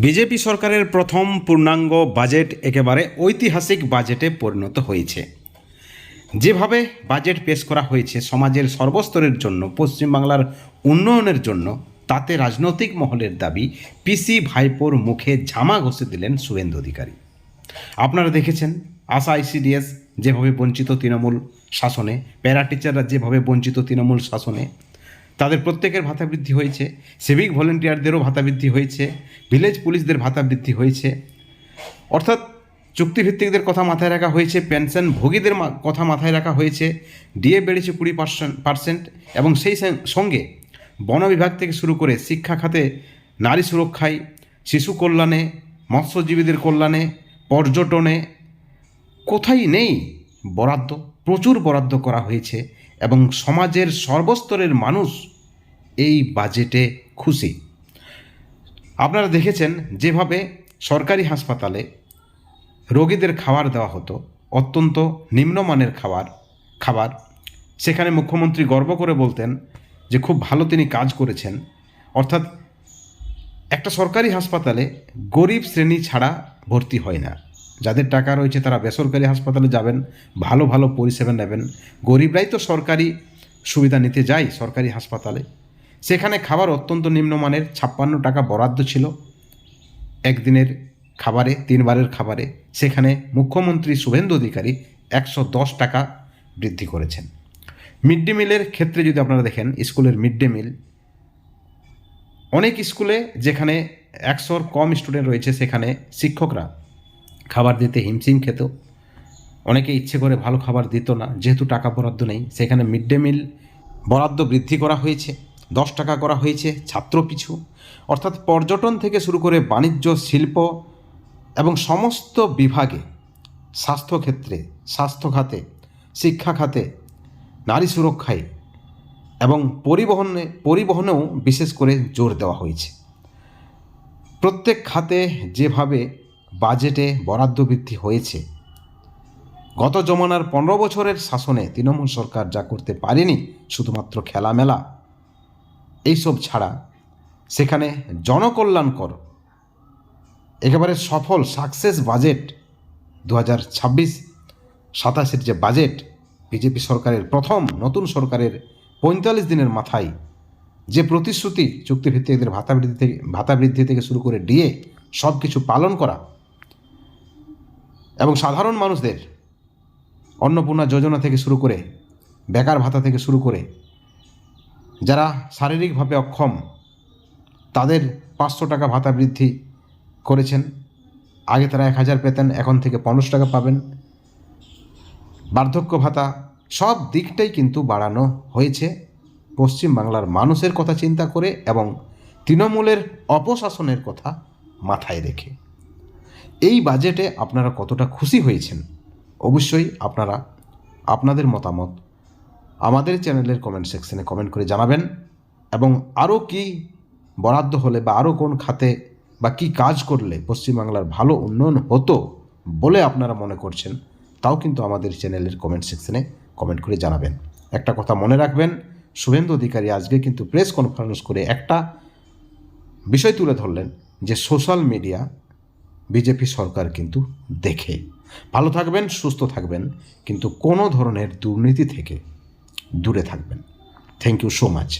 BJP সরকারের প্রথম পূর্ণাঙ্গ বাজেট একেবারে ঐতিহাসিক বাজেটে পরিণত হয়েছে। যেভাবে বাজেট পেশ করা হয়েছে সমাজের সর্বস্তরের জন্য, পশ্চিমবাংলার উন্নয়নের জন্য, তাতে রাজনৈতিক মহলের দাবি পিসি ভাইপোর মুখে ঝামা ঘষে দিলেন শুভেন্দু অধিকারী। আপনারা দেখেছেন আশা আইসিডিএস যেভাবে বঞ্চিত তৃণমূল শাসনে, প্যারা টিচাররা যেভাবে বঞ্চিত তৃণমূল শাসনে, তাদের প্রত্যেকের ভাতা বৃদ্ধি হয়েছে, সিভিক ভলেন্টিয়ারদেরও ভাতা বৃদ্ধি হয়েছে, ভিলেজ পুলিশদের ভাতা বৃদ্ধি হয়েছে। অর্থাৎ চুক্তিভিত্তিকদের কথা মাথায় রাখা হয়েছে, পেনশন ভোগীদের কথা মাথায় রাখা হয়েছে, ডিএ বেড়েছে 20% এবং সেই সঙ্গে বন বিভাগ থেকে শুরু করে শিক্ষা খাতে, নারী সুরক্ষায়, শিশু কল্যাণে, মৎস্যজীবীদের কল্যাণে, পর্যটনে কোথায় নেই বরাদ্দ, প্রচুর বরাদ্দ করা হয়েছে এবং সমাজের সর্বস্তরের মানুষ এই বাজেটে খুশি। আপনারা দেখেছেন যেভাবে সরকারি হাসপাতালে রোগীদের খাবার দেওয়া হতো, অত্যন্ত নিম্নমানের খাবার সেখানে মুখ্যমন্ত্রী গর্ব করে বলতেন যে খুব ভালো তিনি কাজ করেছেন। অর্থাৎ একটা সরকারি হাসপাতালে গরিব শ্রেণী ছাড়া ভর্তি হয় না। যাদের টাকা রয়েছে তারা বেসরকারি হাসপাতালে যাবেন, ভালো ভালো পরিষেবা নেবেন। গরিবরাই তো সরকারি সুবিধা নিতে যায় সরকারি হাসপাতালে। সেখানে খাবার অত্যন্ত নিম্নমানের, 56 টাকা বরাদ্দ ছিল একদিনের খাবারে, 3 বারের খাবারে। সেখানে মুখ্যমন্ত্রী শুভেন্দু অধিকারী 110 টাকা বৃদ্ধি করেছেন। মিড ডে মিলের ক্ষেত্রে যদি আপনারা দেখেন, স্কুলের মিড ডে মিল, অনেক স্কুলে যেখানে 100-র কম স্টুডেন্ট রয়েছে সেখানে শিক্ষকরা খাবার দিতে হিমশিম খেত। অনেকে ইচ্ছে করে ভালো খাবার দিত না, যেহেতু টাকা বরাদ্দ নেই। সেখানে মিড ডে মিল বরাদ্দ বৃদ্ধি করা হয়েছে, 10 টাকা করা হয়েছে ছাত্র পিছু। অর্থাৎ পর্যটন থেকে শুরু করে বাণিজ্য, শিল্প এবং সমস্ত বিভাগে, স্বাস্থ্যক্ষেত্রে, স্বাস্থ্য খাতে, শিক্ষা খাতে, নারী সুরক্ষায় এবং পরিবহনেও বিশেষ করে জোর দেওয়া হয়েছে। প্রত্যেক খাতে যেভাবে বাজেটে বরাদ্দ বৃদ্ধি হয়েছে, গত জমানার 15 বছরের শাসনে তৃণমূল সরকার যা করতে পারেনি, শুধুমাত্র খেলামেলা এইসব ছাড়া, সেখানে জনকল্যাণকর একেবারে সফল সাকসেস বাজেট 2026-27 যে বাজেট, বিজেপি সরকারের প্রথম, নতুন সরকারের 45 দিনের মাথায় যে প্রতিশ্রুতি, চুক্তিভিত্তিকদের ভাতা বৃদ্ধি থেকে শুরু করে ডিএ সব কিছু পালন করা এবং সাধারণ মানুষদের অন্নপূর্ণা যোজনা থেকে শুরু করে, বেকার ভাতা থেকে শুরু করে, যারা শারীরিকভাবে অক্ষম তাদের 500 টাকা ভাতা বৃদ্ধি করেছেন। আগে তারা 1000 পেতেন, এখন থেকে 500 টাকা পাবেন। বার্ধক্য ভাতা, সব দিকটাই কিন্তু বাড়ানো হয়েছে পশ্চিমবাংলার মানুষের কথা চিন্তা করে এবং তৃণমূলের অপশাসনের কথা মাথায় রেখে। এই বাজেটে আপনারা কতটা খুশি হয়েছেন অবশ্যই আপনারা আপনাদের মতামত আমাদের চ্যানেলের কমেন্ট সেকশনে কমেন্ট করে জানাবেন। এবং আরও কি বরাদ্দ হলে বা আরও কোন খাতে বা কি কাজ করলে পশ্চিমবাংলার ভালো উন্নয়ন হতো বলে আপনারা মনে করছেন, তাও কিন্তু আমাদের চ্যানেলের কমেন্ট সেকশনে কমেন্ট করে জানাবেন। একটা কথা মনে রাখবেন, শুভেন্দু অধিকারী আজকে কিন্তু প্রেস কনফারেন্স করে একটা বিষয় তুলে ধরলেন যে সোশ্যাল মিডিয়া বিজেপি সরকার কিন্তু দেখে। ভালো থাকবেন, সুস্থ থাকবেন, কিন্তু কোনো ধরনের দুর্নীতি থেকে দূরে থাকবেন। Thank you so much.